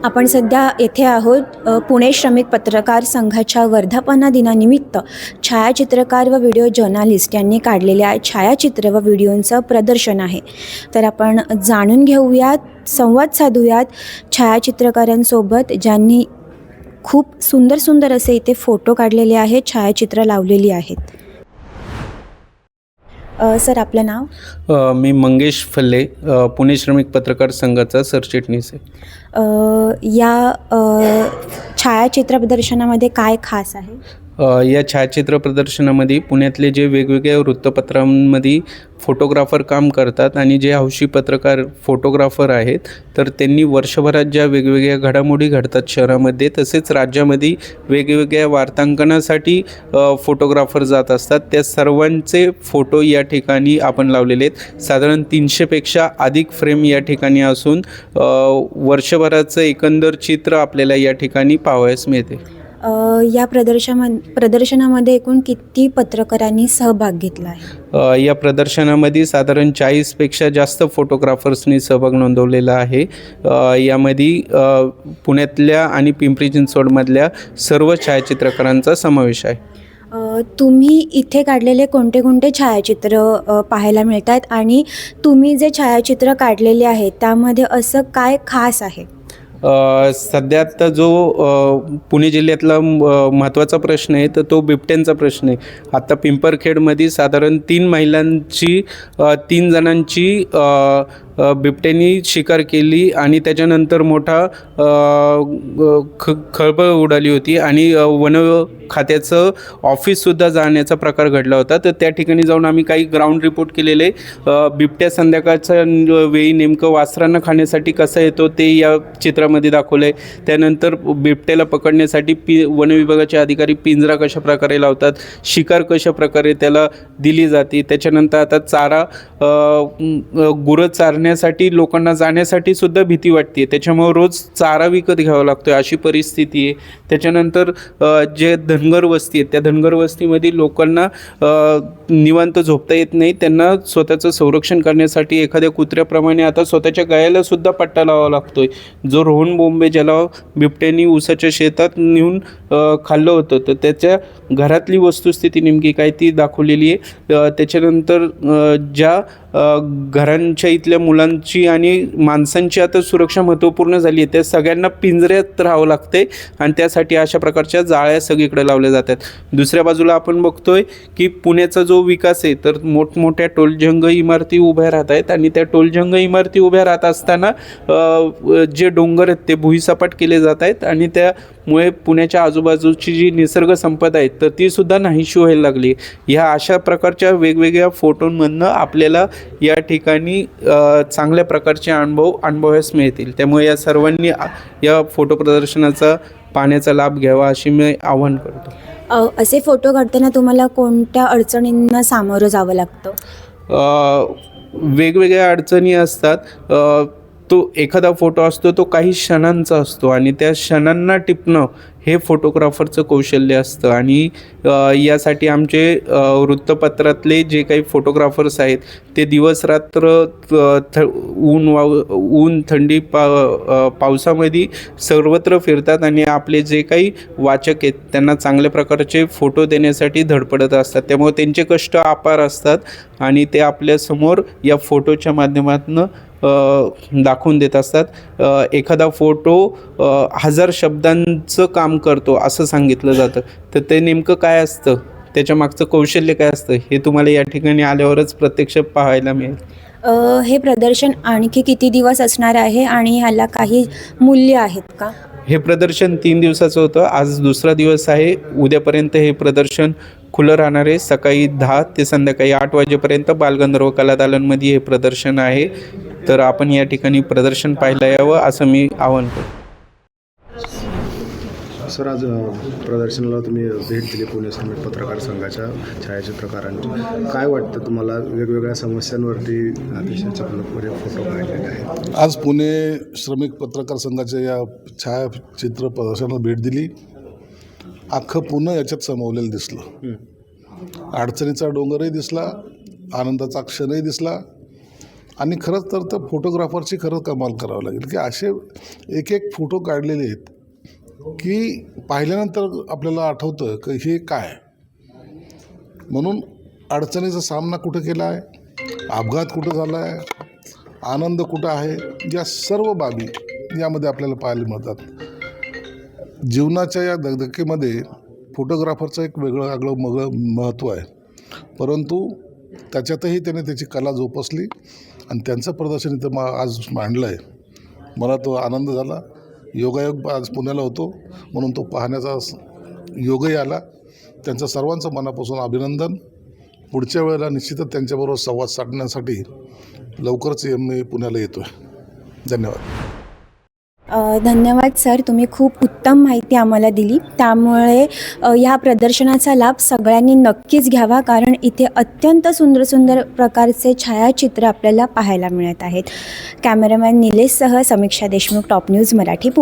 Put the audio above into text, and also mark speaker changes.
Speaker 1: आपण सध्या येथे आहोत पुणे श्रमिक पत्रकार संघाच्या वर्धापन दिनानिमित्त छायाचित्रकार व व्हिडिओ जर्नलिस्ट यांनी काढलेल्या छायाचित्र व व्हिडिओंचं प्रदर्शन आहे. तर आपण जाणून घेऊयात, संवाद साधूयात छायाचित्रकारांसोबत, ज्यांनी खूप सुंदर सुंदर असे इथे फोटो काढलेले आहेत, छायाचित्र लावलेली आहेत. सर, आपलं नाव?
Speaker 2: मी मंगेश फल्ले, पुणे श्रमिक पत्रकार संघाचा सरचिटणीस आहे.
Speaker 1: या छायाचित्र प्रदर्शनामध्ये काय खास आहे?
Speaker 2: या छायाचित्र प्रदर्शनामध्ये पुण्यातले जे वेगवेगळ्या वृत्तपत्रांमध्ये फोटोग्राफर काम करतात आणि जे हौशी पत्रकार फोटोग्राफर आहेत, तर त्यांनी वर्षभरात ज्या वेगवेगळ्या घडामोडी घडतात शहरामध्ये, तसेच राज्यामध्ये वेगवेगळ्या वार्तांकनासाठी फोटोग्राफर जात असतात, त्या सर्वांचे फोटो या ठिकाणी आपण लावलेले आहेत. साधारण 300पेक्षा अधिक फ्रेम या ठिकाणी असून वर्षभराचं एकंदर चित्र आपल्याला या ठिकाणी पाहावयास मिळते.
Speaker 1: या प्रदर्शनामध्ये एकूण किती पत्रकारांनी सहभाग घेतला आहे?
Speaker 2: या प्रदर्शनामध्ये साधारण 40पेक्षा जास्त फोटोग्राफर्सनी सहभाग नोंदवलेला आहे. यामध्ये पुण्यातल्या आणि पिंपरी चिंचवडमधल्या सर्व छायाचित्रकारांचा समावेश आहे.
Speaker 1: तुम्ही इथे काढलेले कोणते कोणते छायाचित्र पाहायला मिळत आहेत आणि तुम्ही जे छायाचित्र काढलेले आहेत त्यामध्ये असं काय खास आहे?
Speaker 2: सध्यात जो पुणे जिल्ह्यातला महत्त्वाचा प्रश्न आहे, तर तो बिबट्यांचा प्रश्न आहे. आता पिंपरखेडमध्ये साधारण 3 जणांची बिबट्यांनी शिकार केली आणि त्याच्यानंतर मोठा खळबळ उडाली होती आणि वन खात्याचं ऑफिससुद्धा जाण्याचा प्रकार घडला होता. तर त्या ठिकाणी जाऊन आम्ही काही ग्राउंड रिपोर्ट केलेले. बिबट्या संध्याकाळच्या वेळी नेमकं वासरांना खाण्यासाठी कसा येतो ते या चित्रामध्ये दाखवलं आहे. त्यानंतर बिबट्याला पकडण्यासाठी वन विभागाचे अधिकारी पिंजरा कशा प्रकारे लावतात, शिकार कशा प्रकारे त्याला दिली जाते. त्याच्यानंतर आता चारा गुरं चारण्यासाठी लोकांना जाण्यासाठी सुद्धा भीती वाटते, त्याच्यामुळे रोज चारा विकत घ्यावा लागतो अशी परिस्थिती आहे. त्याच्यानंतर जे धनगर वस्ती आहेत, त्या धनगर वस्तीमध्ये लोकांना निवांत झोपता येत नाही. त्यांना स्वतःचं संरक्षण करण्यासाठी एखाद्या कुत्र्याप्रमाणे आता स्वतःच्या गायाला सुद्धा पट्टा लावावा लागतोय. जो रोहन बोंबे ज्याला बिबट्यांनी ऊसाच्या शेतात नेऊन खाल्लं होतं, तर त्याच्या घरातली वस्तुस्थिती नेमकी काय ती दाखवलेली आहे. त्याच्यानंतर ज्या घरांच्या इथल्या मुलांची आणि माणसांची आता सुरक्षा महत्त्वपूर्ण झाली आहे, त्या सगळ्यांना पिंजऱ्यात राहावं लागते आणि त्यासाठी अशा प्रकारच्या जाळ्या सगळीकडे लावल्या जातात. दुसऱ्या बाजूला आपण बघतोय की पुण्याचा जो विकास आहे, तर मोठमोठ्या टोलजंग इमारती उभ्या राहत आहेत आणि त्या टोलजंग इमारती उभ्या राहत असताना जे डोंगर आहेत ते भुईसपाट केले जात आहेत आणि त्यामुळे पुण्याच्या आजूबाजूची जी निसर्ग संपदा आहे तर ती सुद्धा नाहीशी व्हायला लागली. ह्या अशा प्रकारच्या वेगवेगळ्या फोटोंमधनं आपल्याला या ठिकाणी चांगल्या प्रकारचे अनुभवास मिळतील. त्यामुळे या सर्वांनी या फोटो प्रदर्शनाचा पाहण्याचा लाभ घ्यावा अशी मी आवाहन करतो.
Speaker 1: असे फोटो काढताना तुम्हाला कोणत्या अडचणींना सामोरं जावं लागतं?
Speaker 2: वेगवेगळ्या अडचणी असतात. तो एखादा फोटो असतो तो काही क्षणांचा असतो आणि त्या क्षणांना टिपणं हे फोटोग्राफरचं कौशल्य असतं आणि यासाठी आमचे वृत्तपत्रातले जे काही फोटोग्राफर्स आहेत ते दिवस रात्र ऊन थंडी पावसामध्ये सर्वत्र फिरतात आणि आपले जे काही वाचक आहेत त्यांना चांगल्या प्रकारचे फोटो देण्यासाठी धडपडत असतात. त्यामुळे त्यांचे कष्ट अपार असतात आणि ते आपल्यासमोर या फोटोच्या माध्यमातून दाखवून देत असतात. एखादा फोटो 1000 शब्दांचं काम करतो असं सांगितलं जातं, तर ते नेमकं काय असतं, त्याच्या मागचं कौशल्य काय असतं हे तुम्हाला या ठिकाणी आल्यावरच प्रत्यक्ष पाहायला मिळेल.
Speaker 1: हे प्रदर्शन आणखी किती दिवस असणार आहे आणि ह्याला काही मूल्य आहेत का?
Speaker 2: हे प्रदर्शन 3 दिवसाचं होतं. आज दुसरा दिवस आहे. उद्यापर्यंत हे प्रदर्शन खुलं राहणार आहे. सकाळी 10 ते संध्याकाळी 8 वाजेपर्यंत बालगंधर्व कलादालनमध्ये हे प्रदर्शन आहे. तर आपण या ठिकाणी प्रदर्शन पाहायला यावं असं मी आवाहन करतो.
Speaker 3: सर, आज प्रदर्शनाला तुम्ही भेट दिली पुणे श्रमिक पत्रकार संघाच्या छायाचित्रकारांची. काय वाटतं तुम्हाला? वेगवेगळ्या समस्यांवरती अतिशय चपलपणे फोटो काढलेले आहेत.
Speaker 4: आज पुणे श्रमिक पत्रकार संघाच्या या छायाचित्र प्रदर्शनाला भेट दिली. अख्खं पुणे याच्यात सामावलेलं दिसलं. अडचणीचा डोंगरही दिसला, आनंदाचा क्षणही दिसला आणि खरंच तर त्या फोटोग्राफरची खरंच कमाल करावं लागेल की असे एक एक फोटो काढलेले आहेत की पाहिल्यानंतर आपल्याला आठवतं की हे काय. म्हणून अडचणीचा सामना कुठं केला आहे, अपघात कुठं झाला आहे, आनंद कुठं आहे, या सर्व बाबी यामध्ये आपल्याला पाहायला मिळतात. जीवनाच्या या दगदगीमध्ये फोटोग्राफरचं एक वेगळं महत्त्व आहे, परंतु त्याच्यातही त्याने त्याची कला जोपासली आणि त्यांचं प्रदर्शन इथं आज मांडलं आहे. मला तो आनंद झाला. योगायोग आज पुण्याला होतो म्हणून तो पाहण्याचा योगही आला. त्यांचं सर्वांचं मनापासून अभिनंदन. पुढच्या वेळेला निश्चितच त्यांच्याबरोबर संवाद साधण्यासाठी लवकरच मी पुण्याला येतो आहे. धन्यवाद.
Speaker 1: धन्यवाद सर, तुम्ही खूप उत्तम माहिती आम्हाला दिली. त्यामुळे ह्या प्रदर्शनाचा लाभ सगळ्यांनी नक्कीच घ्यावा, कारण इथे अत्यंत सुंदर सुंदर प्रकारचे छायाचित्र आपल्याला पाहायला मिळत आहेत. कॅमेरामॅन निलेशसह समीक्षा देशमुख, टॉप न्यूज मराठी, पुणे.